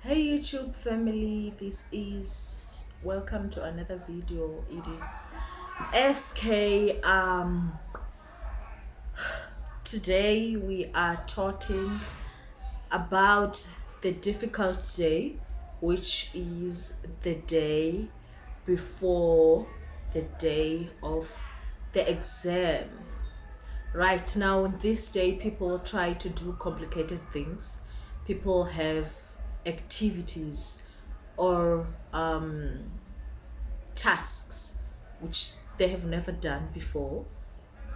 Hey YouTube family, this is welcome to another video. It is SK. Today we are talking about the difficult day, which is the day before the day of the exam. Right now, on this day, people try to do complicated things. People have activities or tasks which they have never done before.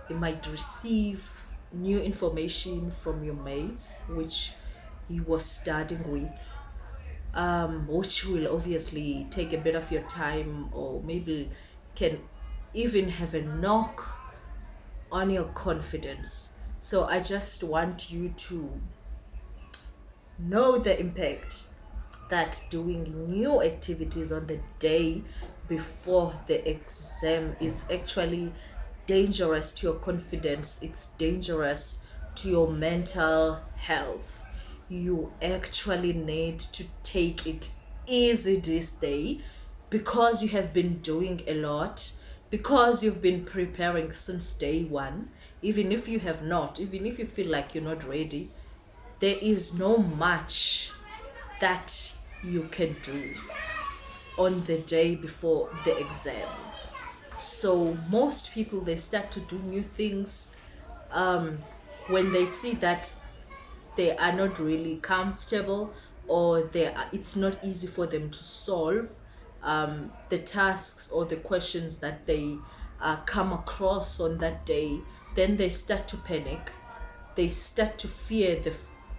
You might receive new information from your mates, which you were studying with, which will obviously take a bit of your time, or maybe can even have a knock on your confidence. So I just want you to know the impact that doing new activities on the day before the exam is actually dangerous to your confidence, it's dangerous to your mental health. You actually need to take it easy this day because you have been doing a lot, because you've been preparing since day one. Even if you have not, even if you feel like you're not ready, there is no much that you can do on the day before the exam. So most people, they start to do new things when they see that they are not really comfortable, or it's not easy for them to solve the tasks or the questions that they come across on that day. Then they start to panic, they start to fear the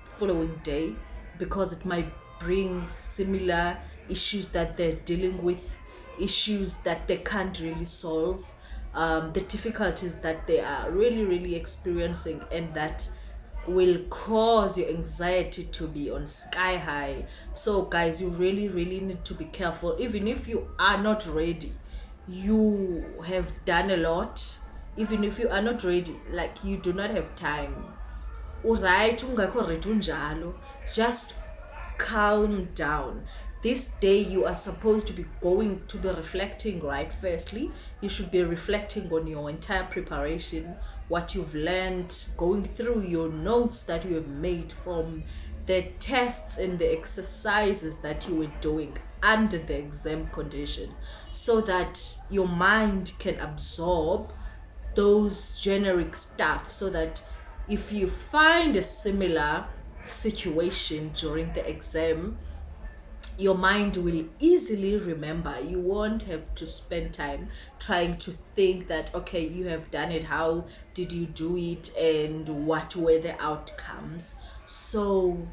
following day, because it might bring similar issues that they're dealing with, issues that they can't really solve, the difficulties that they are really experiencing, and that will cause your anxiety to be on sky high. So guys, you really need to be careful. Even if you are not ready, you have done a lot. Even if you are not ready, like you do not have time, uright ungekho ready unjalo, just calm down. This day you are supposed to be going to be reflecting, right? Firstly, you should be reflecting on your entire preparation, what you've learned, going through your notes that you have made from the tests and the exercises that you were doing under the exam condition, so that your mind can absorb those generic stuff, so that if you find a similar situation during the exam, your mind will easily remember. You won't have to spend time trying to think that, okay, you have done it, how did you do it, and what were the outcomes. So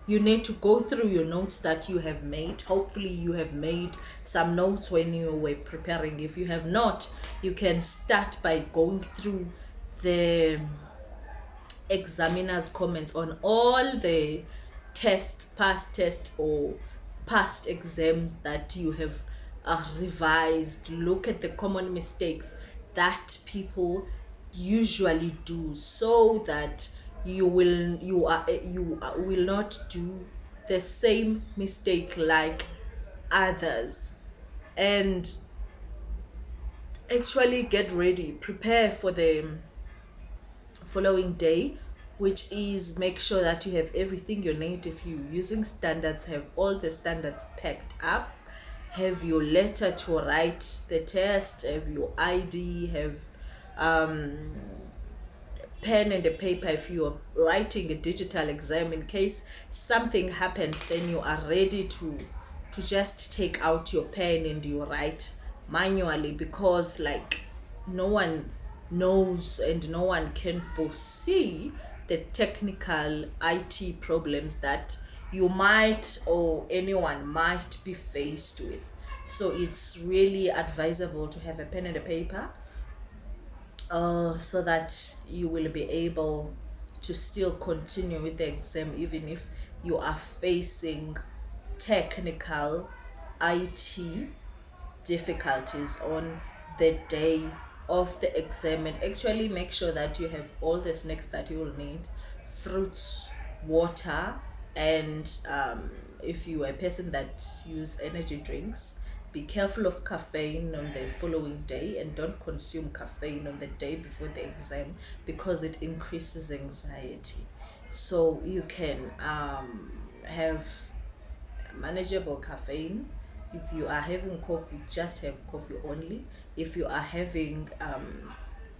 you need to go through your notes that you have made. Hopefully you have made some notes when you were preparing. If you have not, you can start by going through the examiner's comments on all the tests, past tests or past exams that you have revised. Look at the common mistakes that people usually do, so that will not do the same mistake like others. And actually get ready, prepare for the following day, which is make sure that you have everything you need. If you're using standards, have all the standards packed up, have your letter to write the test, have your ID, have pen and a paper. If you are writing a digital exam, in case something happens, then you are ready to just take out your pen and you write manually, because like no one knows and no one can foresee the technical IT problems that you might or anyone might be faced with. So it's really advisable to have a pen and a paper, so that you will be able to still continue with the exam, even if you are facing technical IT difficulties on the day of the exam. And actually make sure that you have all the snacks that you will need: fruits, water, And if you are a person that use energy drinks, be careful of caffeine on the following day, and don't consume caffeine on the day before the exam, because it increases anxiety. So you can have manageable caffeine. If you are having coffee, just have coffee only. If you are having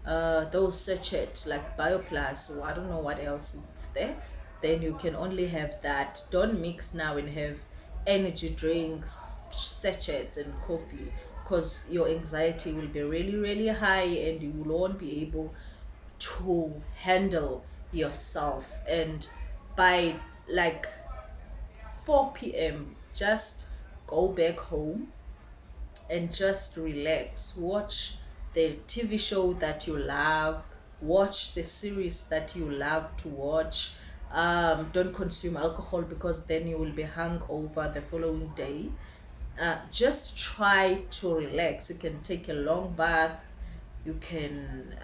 those sachets like Bioplus, or I don't know what else it's there, then you can only have that. Don't mix now and have energy drinks, sachets, and coffee, because your anxiety will be really, really high, and you won't be able to handle yourself. And by like 4 p.m., just go back home and just relax. Watch the TV show that you love, watch the series that you love to watch. Don't consume alcohol, because then you will be hungover the following day. Just try to relax. You can take a long bath, you can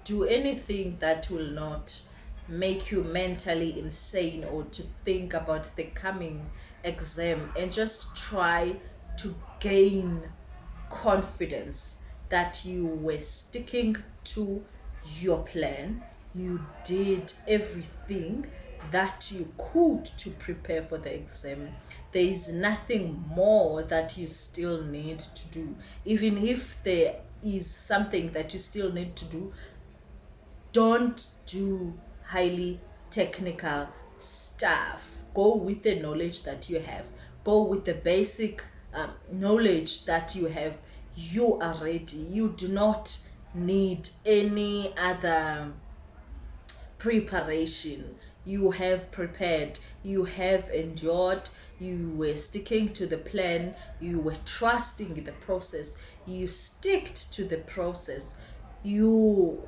do anything that will not make you mentally insane or to think about the coming exam, and just try to gain confidence that you were sticking to your plan. You did everything that you could to prepare for the exam. There is nothing more that you still need to do. Even if there is something that you still need to do, don't do highly technical stuff. Go with the knowledge that you have, go with the basic knowledge that you have. You are ready. You do not need any other preparation. You have prepared, you have endured, you were sticking to the plan, you were trusting in the process, you sticked to the process. You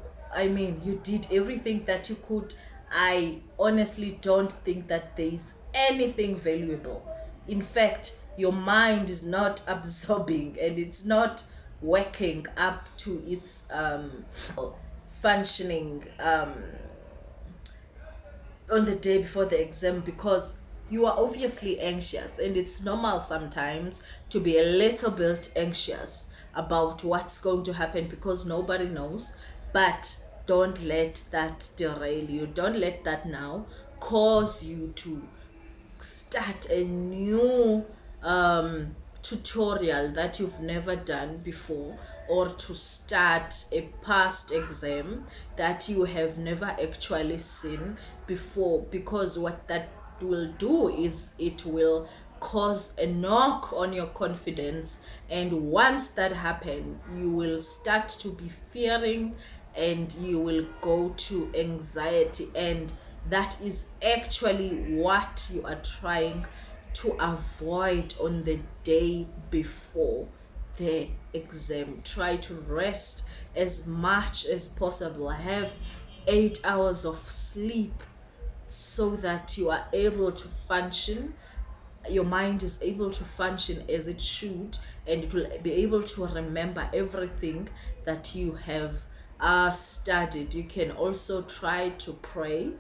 did everything that you could. I honestly don't think that there is anything valuable. In fact, your mind is not absorbing, and it's not working up to its functioning on the day before the exam, because you are obviously anxious, and it's normal sometimes to be a little bit anxious about what's going to happen, because nobody knows. But don't let that derail you. Don't let that now cause you to start a new tutorial that you've never done before, or to start a past exam that you have never actually seen before, because what that will do is it will cause a knock on your confidence. And once that happens, you will start to be fearing, and you will go to anxiety, and that is actually what you are trying to avoid on the day before the exam. Try to rest as much as possible. Have 8 hours of sleep, so that you are able to function, your mind is able to function as it should, and it will be able to remember everything that you have studied. You can also try to pray.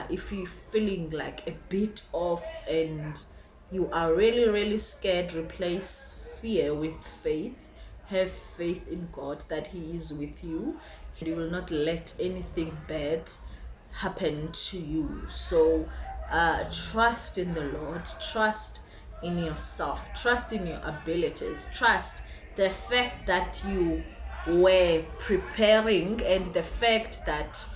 If you're feeling like a bit off and you are really, really scared, replace fear with faith. Have faith in God that He is with you. He will not let anything bad happen to you. So trust in the Lord, trust in yourself, trust in your abilities, trust the fact that you were preparing, and the fact that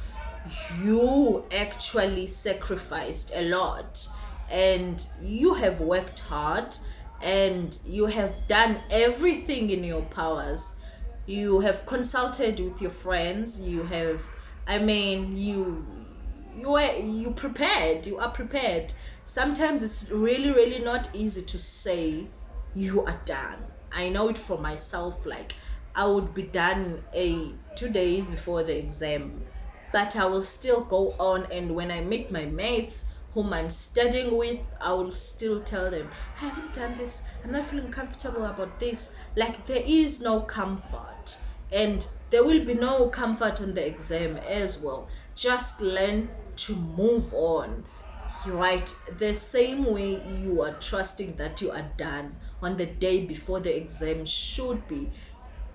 you actually sacrificed a lot, and you have worked hard, and you have done everything in your powers. You have consulted with your friends, you have, you are prepared. Sometimes it's really, really not easy to say you are done. I know it for myself. Like, I would be done 2 days before the exam, but I will still go on. And when I meet my mates whom I'm studying with, I will still tell them, I haven't done this, I'm not feeling comfortable about this. Like, there is no comfort, and there will be no comfort on the exam as well. Just learn to move on. right? The same way you are trusting that you are done on the day before the exam should be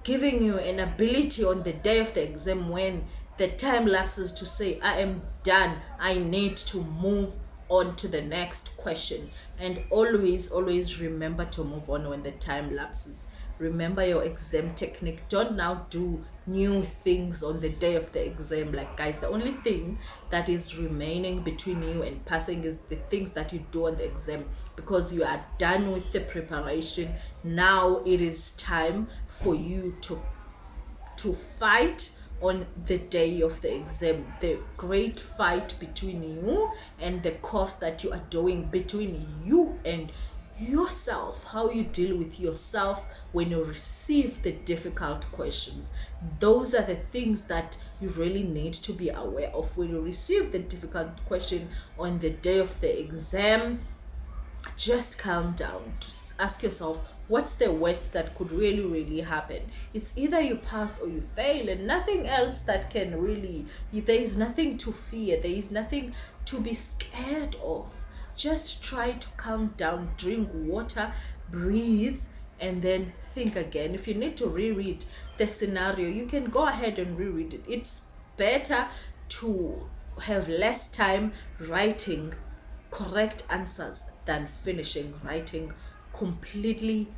giving you an ability on the day of the exam when the time lapses to say, I am done, I need to move on to the next question. And always remember to move on when the time lapses. Remember your exam technique. Don't now do new things on the day of the exam. Like, guys, the only thing that is remaining between you and passing is the things that you do on the exam, because you are done with the preparation. Now it is time for you to fight on the day of the exam, the great fight between you and the course that you are doing, between you and yourself, how you deal with yourself when you receive the difficult questions. Those are the things that you really need to be aware of when you receive the difficult question on the day of the exam. Just calm down to ask yourself, what's the worst that could really happen? It's either you pass or you fail, and nothing else that can really, there is nothing to fear, there is nothing to be scared of. Just try to calm down, drink water, breathe, and then think again. If you need to reread the scenario, you can go ahead and reread it. It's better to have less time writing correct answers than finishing writing completely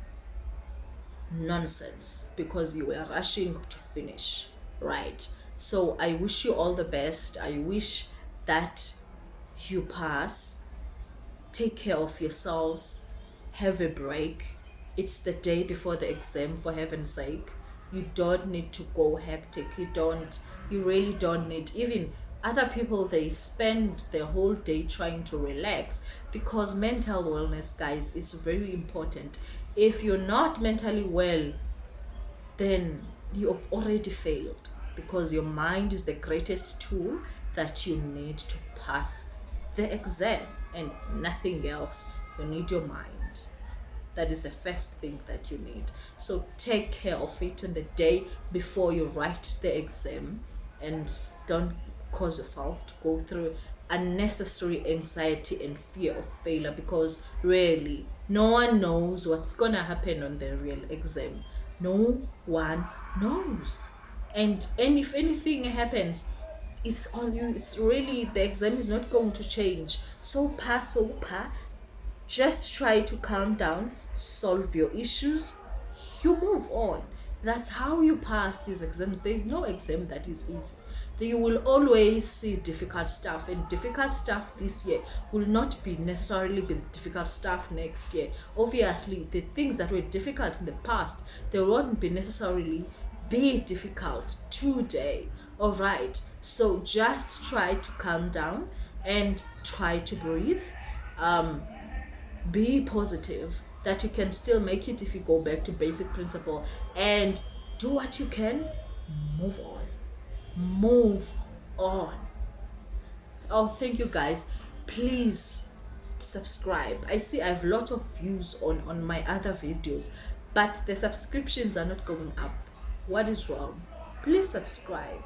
nonsense because you were rushing to finish, right? So I wish you all the best. I wish that you pass. Take care of yourselves. Have a break. It's the day before the exam, for heaven's sake. You don't need to go hectic. You really don't need. Even other people, they spend the whole day trying to relax, because mental wellness, guys, is very important. If you're not mentally well, then you've already failed, because your mind is the greatest tool that you need to pass the exam, and nothing else. You need your mind. That is the first thing that you need. So take care of it on the day before you write the exam, and don't cause yourself to go through unnecessary anxiety and fear of failure, because really no one knows what's gonna happen on the real exam. No one knows. And if anything happens, it's on you. It's really, the exam is not going to change. So pass or pa, just try to calm down, solve your issues, you move on. That's how you pass these exams. There is no exam that is easy. You will always see difficult stuff, and difficult stuff this year will not be necessarily be difficult stuff next year. Obviously, the things that were difficult in the past, they won't be necessarily be difficult today. All right, so just try to calm down and try to breathe. Be positive that you can still make it if you go back to basic principle and do what you can. Move on. Oh, thank you, guys. Please subscribe. I see I have a lot of views on my other videos, but the subscriptions are not going up. What is wrong? Please subscribe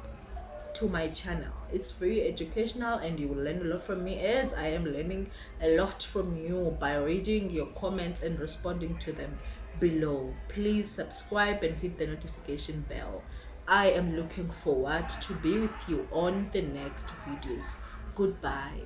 to my channel. It's very educational, and you will learn a lot from me, as I am learning a lot from you by reading your comments and responding to them below. Please subscribe and hit the notification bell. I am looking forward to be with you on the next videos. Goodbye.